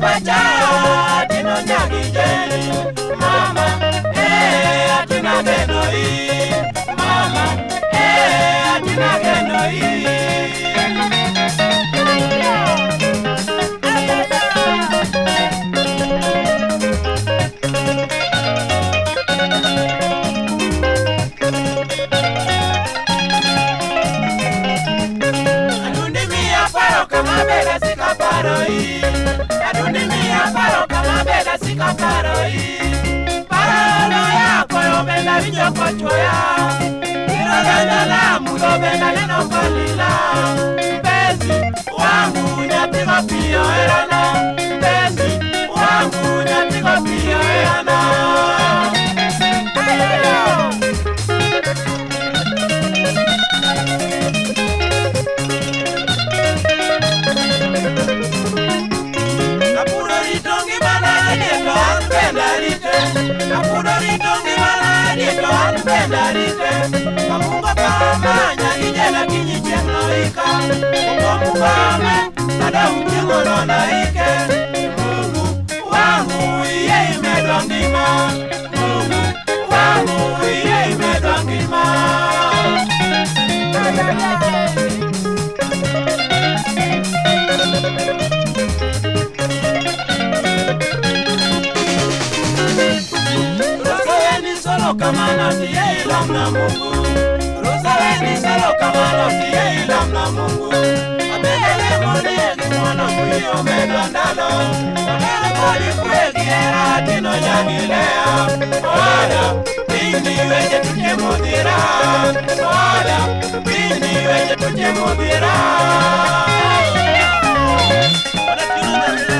pacha tino nyagi jeni mama atina geno i mama atina geno i adundi mia paro kama beda sika paro i paro ya koyo benda winjo kochoya iro benda la mudo benda neno kolila bezi wangu nyatigo pio erana bezi wangu nyatigo pio erana Kamunga kamanya kijana kinyicheno ika Munga me sada ujingo nona ike Mungu wangu iye imedwa ngima Mungu wangu iye imedwa ngima Kamana tiye ilam na Mungu Rosaweni salo kamana tiye ilam na Mungu Abele mone mwana kuyo medandalo Abele kodi kwegi era tino nyagilea Oda bini weje tuche mudira Oda bini weje tuche mudira Oda